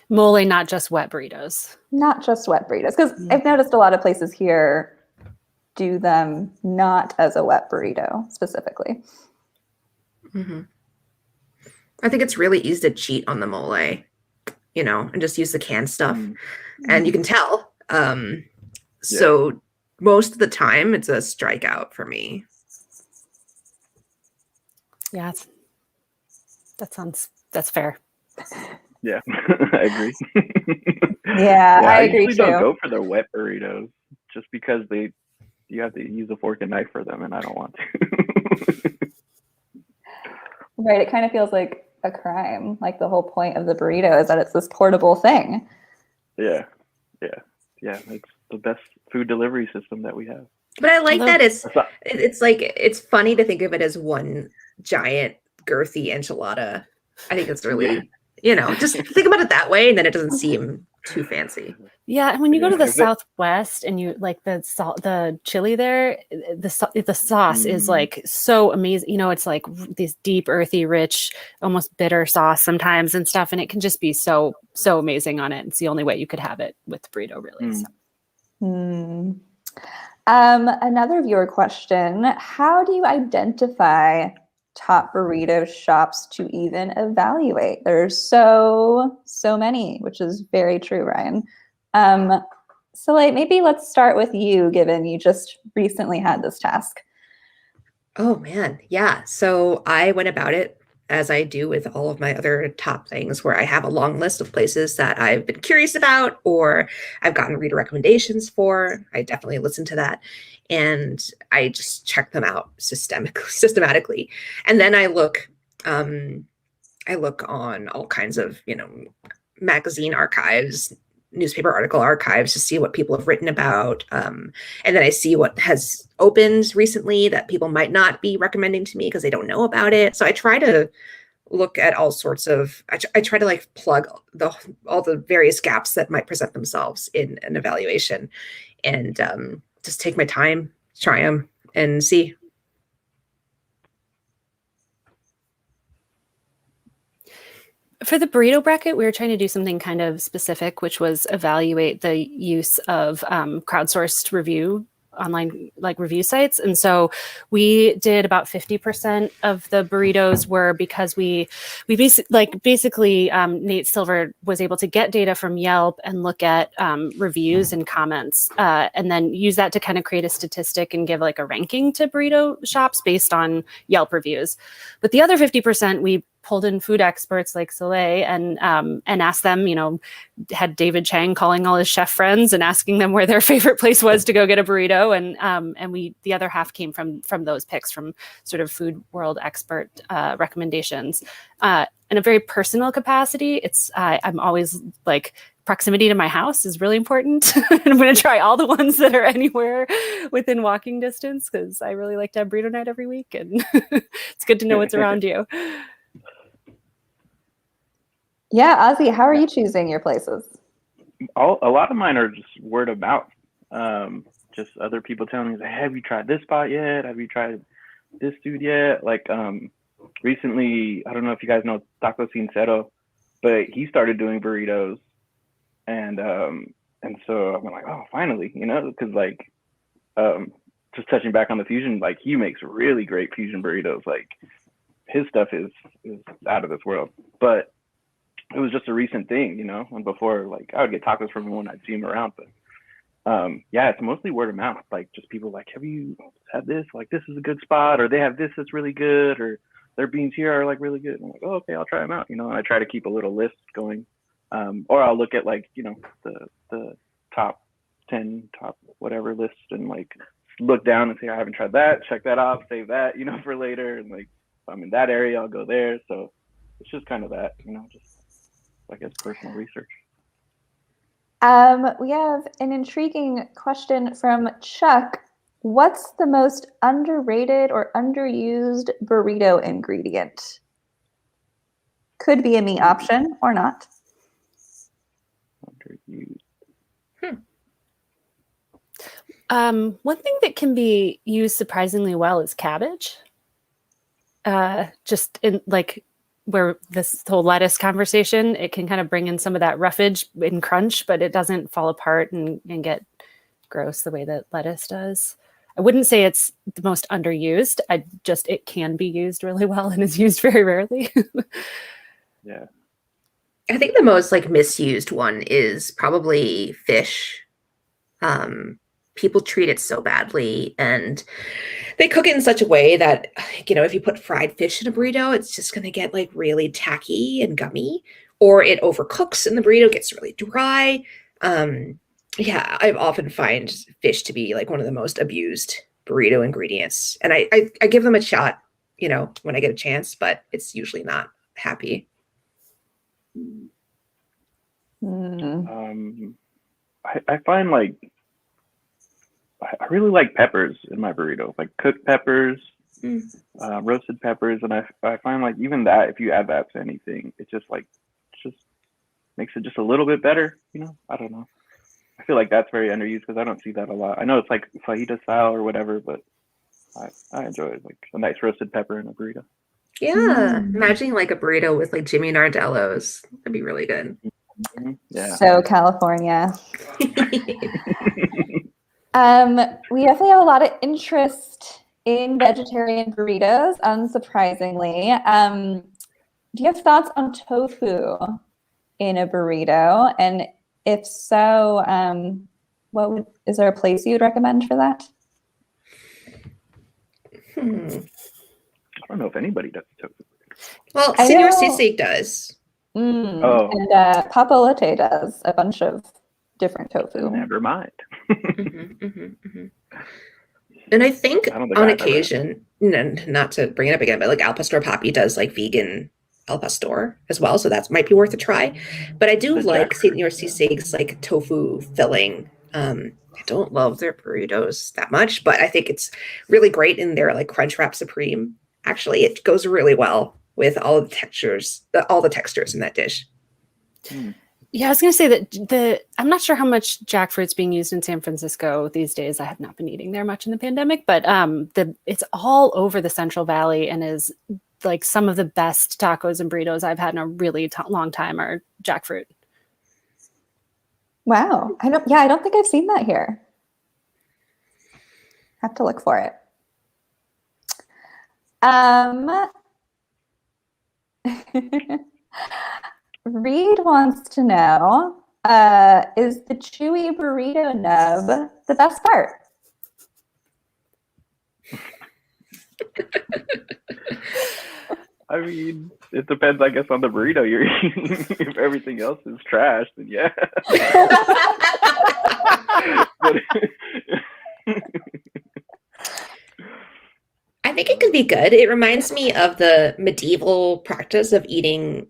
Mole, not just wet burritos. Not just wet burritos, because I've noticed a lot of places here do them not as a wet burrito specifically. Mm-hmm. I think it's really easy to cheat on the mole, and just use the canned stuff. And you can tell So most of the time it's a strikeout for me. Yeah, that's fair. Yeah, I agree. Yeah, I agree usually don't too. go for the wet burritos just because you have to use a fork and knife for them, and I don't want to. Right. It kind of feels like a crime. Like the whole point of the burrito is that it's this portable thing. Yeah. It's the best food delivery system that we have. But I like that That's not- it's like it's funny to think of it as one giant girthy enchilada. I think it's really, just think about it that way, and then it doesn't seem too fancy. Yeah, and when you go to the if it- Southwest and you like the chili there, the sauce is like so amazing. It's like this deep, earthy, rich, almost bitter sauce sometimes and stuff, and it can just be so amazing on it. It's the only way you could have it with burrito, really. So. Another viewer question: how do you identify top burrito shops to even evaluate? There's so many, which is very true, Ryan. So maybe let's start with you, given you just recently had this task. Oh man, yeah. So I went about it as I do with all of my other top things, where I have a long list of places that I've been curious about or I've gotten reader recommendations for. I definitely listen to that. And I just check them out systematically. And then I look on all kinds of, magazine archives, newspaper article archives to see what people have written about. And then I see what has opened recently that people might not be recommending to me because they don't know about it. So I try to look at all sorts of, I try to like plug all the various gaps that might present themselves in an evaluation, and just take my time, try them and see. For the burrito bracket, we were trying to do something kind of specific, which was evaluate the use of crowdsourced online review sites. And so we did about 50% of the burritos were because we basically Nate Silver was able to get data from Yelp and look at reviews and comments and then use that to kind of create a statistic and give like a ranking to burrito shops based on Yelp reviews. But the other 50% we pulled in food experts like Soleil and asked them, had David Chang calling all his chef friends and asking them where their favorite place was to go get a burrito. And the other half came from those picks from sort of food world expert recommendations. In a very personal capacity, I'm always like, proximity to my house is really important. And I'm going to try all the ones that are anywhere within walking distance because I really like to have burrito night every week. And it's good to know what's around you. Yeah, Ozzy, how are you choosing your places? A lot of mine are just word of mouth. Just other people telling me, have you tried this spot yet? Have you tried this dude yet? Like recently, I don't know if you guys know Taco Sincero, but he started doing burritos, and so I'm like, oh, finally, because like just touching back on the fusion, like he makes really great fusion burritos. Like his stuff is out of this world, but it was just a recent thing, and before, like, I would get tacos from him when I'd see him around, but it's mostly word of mouth. Like, just people like, have you had this? Like, this is a good spot, or they have this that's really good, or their beans here are like really good. And I'm like, oh, okay, I'll try them out, and I try to keep a little list going, or I'll look at like, the top 10, top whatever list, and like look down and say, I haven't tried that, check that off, save that, for later, and like, if I'm in that area, I'll go there. So it's just kind of that, just, I guess, personal research. We have an intriguing question from Chuck. What's the most underrated or underused burrito ingredient? Could be a meat option or not. Underused. One thing that can be used surprisingly well is cabbage. Just in like where this whole lettuce conversation, it can kind of bring in some of that roughage and crunch, but it doesn't fall apart and get gross the way that lettuce does. I wouldn't say it's the most underused. It can be used really well and is used very rarely. Yeah. I think the most like misused one is probably fish. people treat it so badly, and they cook it in such a way that, if you put fried fish in a burrito, it's just going to get like really tacky and gummy, or it overcooks and the burrito gets really dry. Yeah, I often find fish to be like one of the most abused burrito ingredients, and I give them a shot, when I get a chance, but it's usually not happy. I find like I really like peppers in my burrito, like cooked peppers, roasted peppers, and I find like even that, if you add that to anything, it just makes it just a little bit better. I don't know. I feel like that's very underused because I don't see that a lot. I know it's like fajita style or whatever, but I enjoy it, like a nice roasted pepper in a burrito. Yeah, imagining like a burrito with like Jimmy Nardello's. That'd be really good. Yeah. So California. We definitely have a lot of interest in vegetarian burritos, unsurprisingly. Do you have thoughts on tofu in a burrito? And if so, is there a place you would recommend for that? I don't know if anybody does tofu. Well, Senor Sisig does. And Papa Latte does a bunch of different tofu. Never mind. And I think on occasion, not to bring it up again, but like Al Pastor Papi does like vegan Al Pastor as well, so that might be worth a try. But I do like Senor Sisig's like tofu filling. I don't love their burritos that much, but I think it's really great in their like Crunchwrap Supreme. Actually, it goes really well with all the textures in that dish. Yeah, I was going to say that I'm not sure how much jackfruit's being used in San Francisco these days. I have not been eating there much in the pandemic, but it's all over the Central Valley and is like some of the best tacos and burritos I've had in a really long time are jackfruit. Wow. I don't think I've seen that here. Have to look for it. Reed wants to know, is the chewy burrito nub the best part? I mean, it depends, I guess, on the burrito you're eating. If everything else is trash, then yeah. I think it could be good. It reminds me of the medieval practice of eating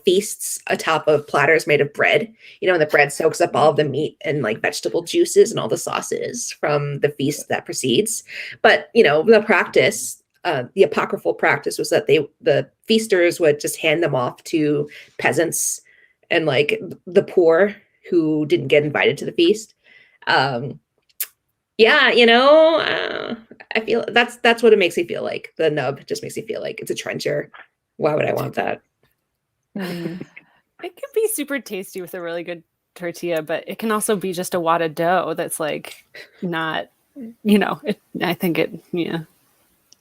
feasts atop of platters made of bread, and the bread soaks up all of the meat and like vegetable juices and all the sauces from the feast that precedes. But, the practice, the apocryphal practice was that the feasters would just hand them off to peasants and like the poor who didn't get invited to the feast. I feel that's what it makes me feel like. The nub just makes me feel like it's a trencher. Why would I want that? It can be super tasty with a really good tortilla, but it can also be just a wad of dough that's like not, I think it, yeah.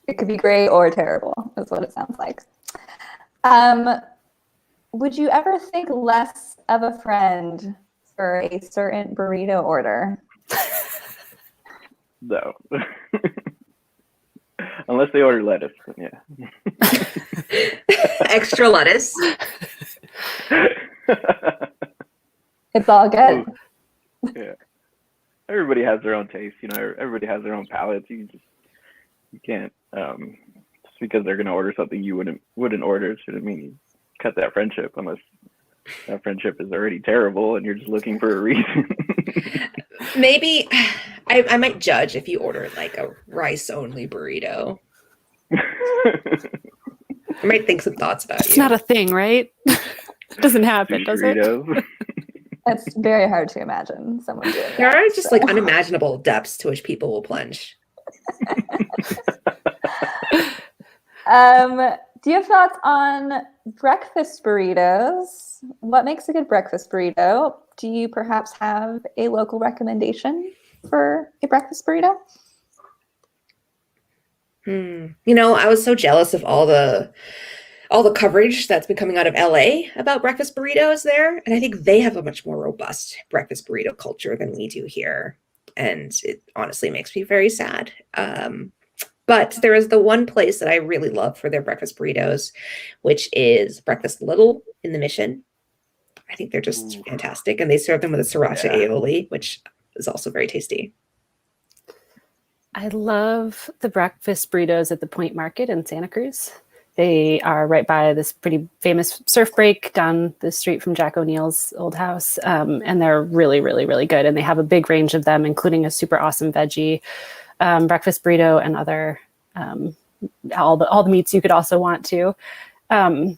It could be great or terrible, is what it sounds like. Would you ever think less of a friend for a certain burrito order? No. Unless they order lettuce, then yeah. Extra lettuce. It's all good. Yeah. Everybody has their own taste, everybody has their own palates. You can't just because they're gonna order something you wouldn't order shouldn't mean you cut that friendship unless that friendship is already terrible and you're just looking for a reason. Maybe I might judge if you ordered like a rice-only burrito. I might think some thoughts about It's not a thing, right? It doesn't happen, does it? It's very hard to imagine someone doing There that. are just like unimaginable depths to which people will plunge. Do you have thoughts on breakfast burritos? What makes a good breakfast burrito? Do you perhaps have a local recommendation for a breakfast burrito? I was so jealous of all the coverage that's been coming out of LA about breakfast burritos there. And I think they have a much more robust breakfast burrito culture than we do here. and it honestly makes me very sad. But there is the one place that I really love for their breakfast burritos, which is Breakfast Little in the Mission. I think they're just fantastic, and they serve them with a sriracha aioli, which is also very tasty. I love the breakfast burritos at the Point Market in Santa Cruz. They are right by this pretty famous surf break down the street from Jack O'Neill's old house. And they're really, really, really good. And they have a big range of them, including a super awesome veggie breakfast burrito and other, all the meats you could also want to. And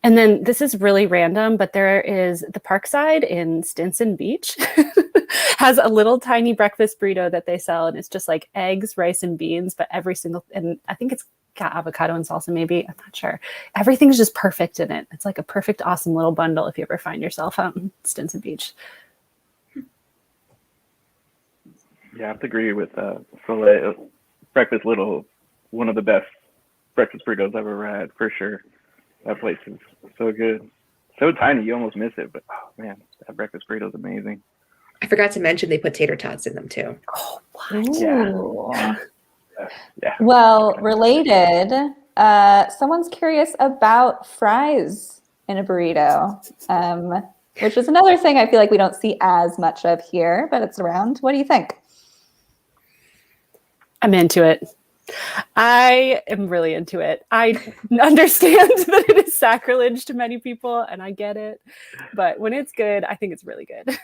then this is really random, but there is the Parkside in Stinson Beach has a little tiny breakfast burrito that they sell. And it's just like eggs, rice, and beans, but and I think it's got avocado and salsa, maybe. I'm not sure. Everything's just perfect in it. It's like a perfect, awesome little bundle if you ever find yourself out in Stinson Beach. Yeah, I have to agree with Soleil. Breakfast Little, one of the best breakfast burritos I've ever had, for sure. That place is so good. So tiny, you almost miss it, but oh man, that breakfast burrito is amazing. I forgot to mention they put tater tots in them too. Oh, what? Yeah. Yeah. Well, related, someone's curious about fries in a burrito, which is another thing I feel like we don't see as much of here, but it's around. What do you think? I'm into it. I am really into it. I understand that it is sacrilege to many people, and I get it. But when it's good, I think it's really good.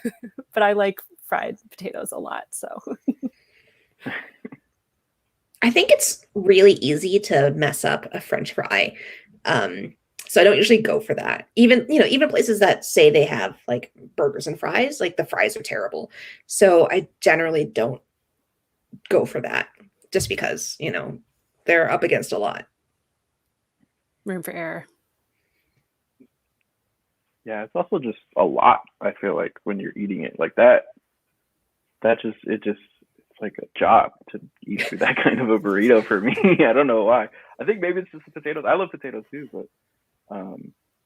But I like fried potatoes a lot, so. I think it's really easy to mess up a French fry. So I don't usually go for that. Even places that say they have like burgers and fries, like the fries are terrible. So I generally don't go for that just because, they're up against a lot. Room for error. Yeah, it's also just a lot, I feel like, when you're eating it like that. It's like a job to eat through that kind of a burrito for me. I don't know why. I think maybe it's just the potatoes. I love potatoes too, but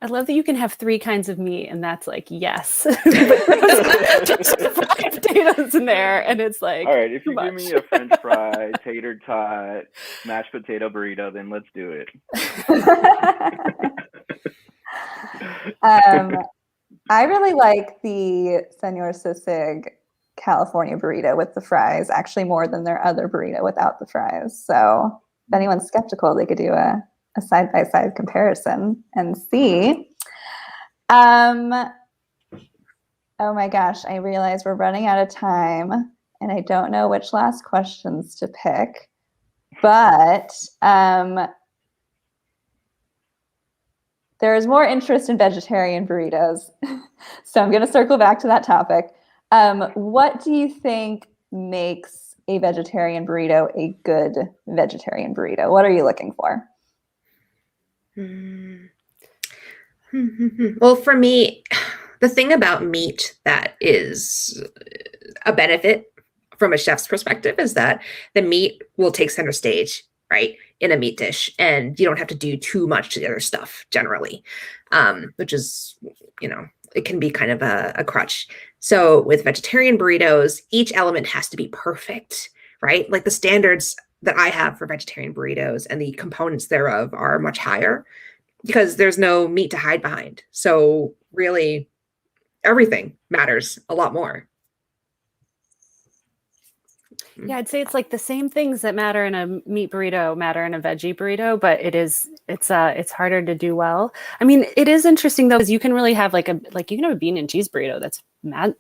I love that you can have 3 kinds of meat, and that's like yes. Just 5 potatoes in there, and it's like, all right, if you much. give me a French fry, tater tot, mashed potato burrito, then let's do it. I really like the Senor Sisig California burrito with the fries, actually more than their other burrito without the fries. So if anyone's skeptical, they could do a side-by-side comparison and see. Oh my gosh, I realize we're running out of time and I don't know which last questions to pick, but there is more interest in vegetarian burritos. So I'm going to circle back to that topic. What do you think makes a vegetarian burrito a good vegetarian burrito? What are you looking for? Well, for me, the thing about meat that is a benefit from a chef's perspective is that the meat will take center stage, right, in a meat dish, and you don't have to do too much to the other stuff generally, which is, it can be kind of a crutch. So with vegetarian burritos, each element has to be perfect, right? Like the standards that I have for vegetarian burritos and the components thereof are much higher because there's no meat to hide behind. So really everything matters a lot more. Yeah, I'd say it's like the same things that matter in a meat burrito matter in a veggie burrito, but it's harder to do well. I mean, it is interesting though, because you can really have you can have a bean and cheese burrito that's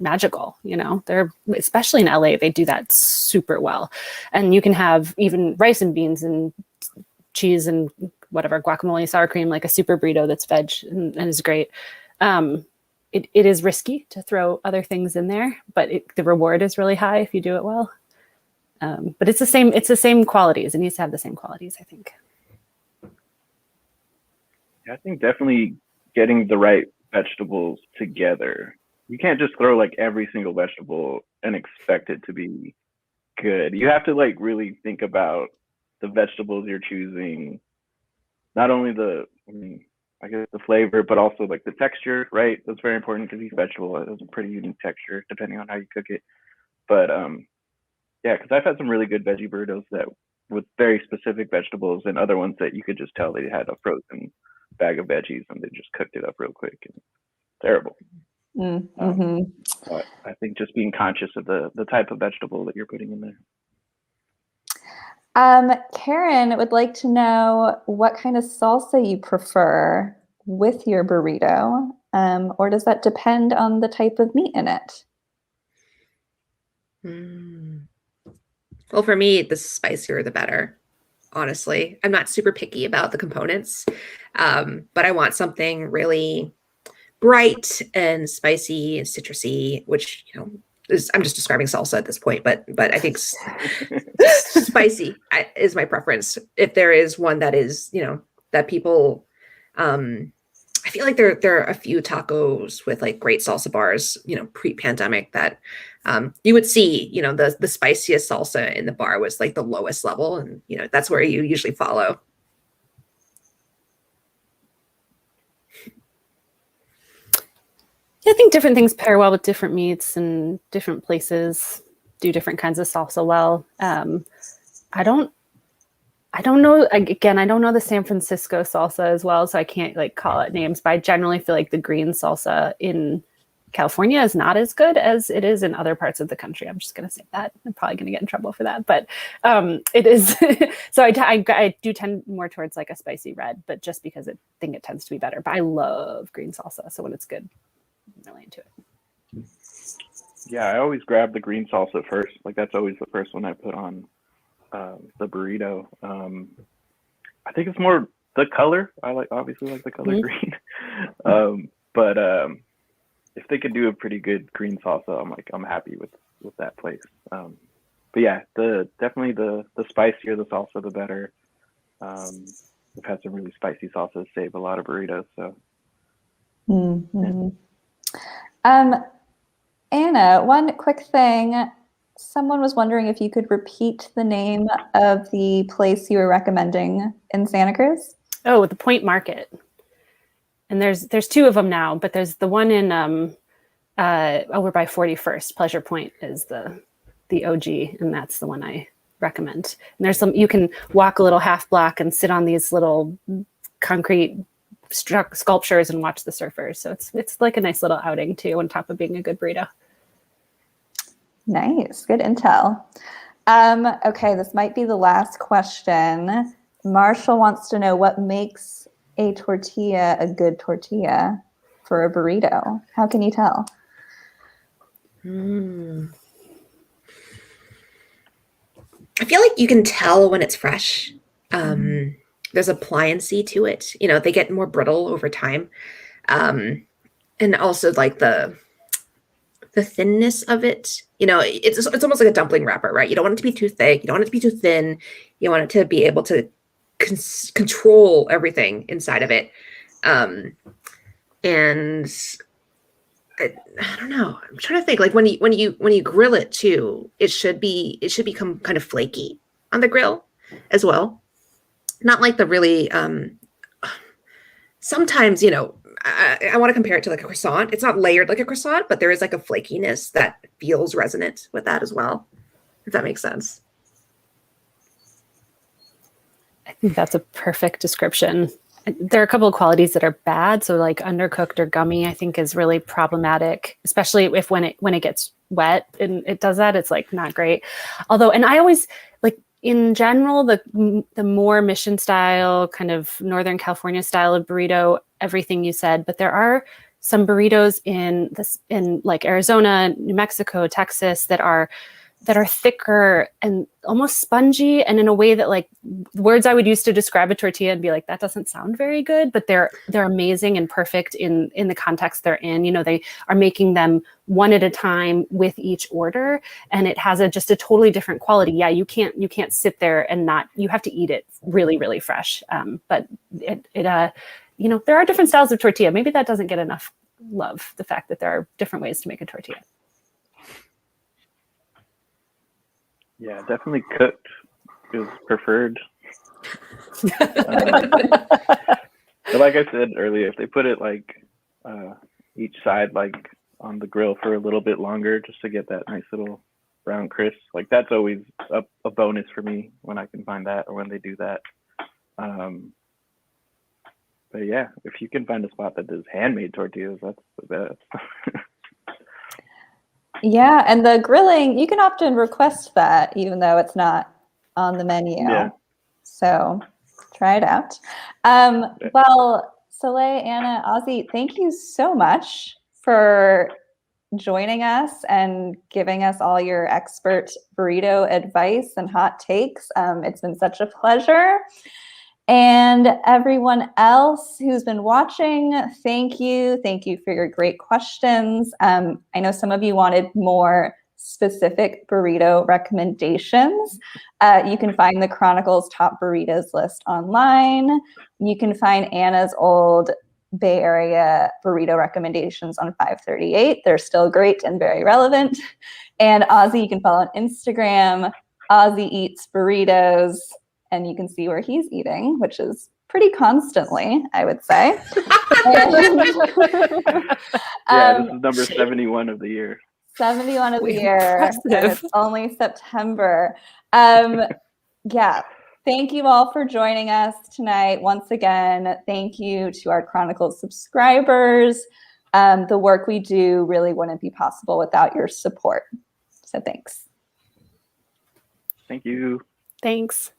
magical. They're, especially in LA, they do that super well, and you can have even rice and beans and cheese and whatever, guacamole, sour cream, like a super burrito that's veg and is great. It is risky to throw other things in there, but the reward is really high if you do it well. But it's the same qualities. It needs to have the same qualities, I think. Yeah, I think definitely getting the right vegetables together. You can't just throw like every single vegetable and expect it to be good. You have to like really think about the vegetables you're choosing, not only the flavor, but also like the texture, right? That's very important because each vegetable has a pretty unique texture depending on how you cook it. But Yeah, because I've had some really good veggie burritos that with very specific vegetables, and other ones that you could just tell they had a frozen bag of veggies and they just cooked it up real quick. And terrible. Mm-hmm. But I think just being conscious of the type of vegetable that you're putting in there. Karen would like to know what kind of salsa you prefer with your burrito, or does that depend on the type of meat in it? Well, for me, the spicier the better. Honestly, I'm not super picky about the components, but I want something really bright and spicy and citrusy, which I'm just describing salsa at this point, but I think spicy is my preference. If there is one that is, that people, I feel like there are a few tacos with like great salsa bars, pre-pandemic that you would see, the spiciest salsa in the bar was like the lowest level, and that's where you usually follow. I think different things pair well with different meats, and different places do different kinds of salsa well. I don't know. Again, I don't know the San Francisco salsa as well, so I can't like call it names. But I generally feel like the green salsa in California is not as good as it is in other parts of the country. I'm just going to say that. I'm probably going to get in trouble for that, but it is. So I do tend more towards like a spicy red, but just because I think it tends to be better. But I love green salsa, so when it's good, I'm really into it. Yeah, I always grab the green salsa first. Like that's always the first one I put on the burrito. I think it's more the color. I obviously like the color green. But if they could do a pretty good green salsa, I'm happy with that place. But yeah, definitely the spicier the salsa, the better. We've had some really spicy salsas save a lot of burritos. So. Mm-hmm. Anna, one quick thing. Someone was wondering if you could repeat the name of the place you were recommending in Santa Cruz. Oh, the Point Market. And there's two of them now, but there's the one in over by 41st. Pleasure Point is the OG, and that's the one I recommend. And there's you can walk a little half block and sit on these little concrete sculptures and watch the surfers. So it's like a nice little outing too, on top of being a good burrito. Nice, good intel. Okay, this might be the last question. Marshall wants to know what makes a tortilla a good tortilla for a burrito. How can you tell? I feel like you can tell when it's fresh. There's a pliancy to it. They get more brittle over time. And also like the thinness of it. It's almost like a dumpling wrapper, right? You don't want it to be too thick. You don't want it to be too thin. You want it to be able to control everything inside of it. And I don't know. I'm trying to think. Like when you grill it too, it should become kind of flaky on the grill as well. Not like the really. Sometimes I want to compare it to like a croissant. It's not layered like a croissant, but there is like a flakiness that feels resonant with that as well. If that makes sense. I think that's a perfect description. There are a couple of qualities that are bad. So like undercooked or gummy, I think is really problematic, especially if when it gets wet and it does that, it's like not great. Although, and I always like in general, the more mission style, kind of Northern California style of burrito, everything you said, but there are some burritos in like Arizona, New Mexico, Texas that are thicker and almost spongy, and in a way that like words I would use to describe a tortilla and be like, that doesn't sound very good, but they're amazing and perfect in the context they're in. They are making them one at a time with each order, and it has just a totally different quality. Yeah, you can't sit there and you have to eat it really, really fresh. But there are different styles of tortilla. Maybe that doesn't get enough love, the fact that there are different ways to make a tortilla. Yeah, definitely cooked is preferred. But like I said earlier, if they put it like each side like on the grill for a little bit longer, just to get that nice little brown crisp. Like that's always a bonus for me when I can find that or when they do that. But yeah, if you can find a spot that does handmade tortillas, that's the best. Yeah, and the grilling, you can often request that even though it's not on the menu. Yeah. So try it out. Well, Soleil, Anna, Ozzy, thank you so much for joining us and giving us all your expert burrito advice and hot takes. It's been such a pleasure. And everyone else who's been watching, thank you. Thank you for your great questions. I know some of you wanted more specific burrito recommendations. You can find the Chronicle's top burritos list online. You can find Anna's old Bay Area burrito recommendations on 538. They're still great and very relevant. And Ozzy, you can follow on Instagram, Ozzy Eats Burritos, and you can see where he's eating, which is pretty constantly, I would say. Yeah, this is number 71 of the year. 71 of the year, and it's only September. Yeah, thank you all for joining us tonight. Once again, thank you to our Chronicle subscribers. The work we do really wouldn't be possible without your support. So thanks. Thank you. Thanks.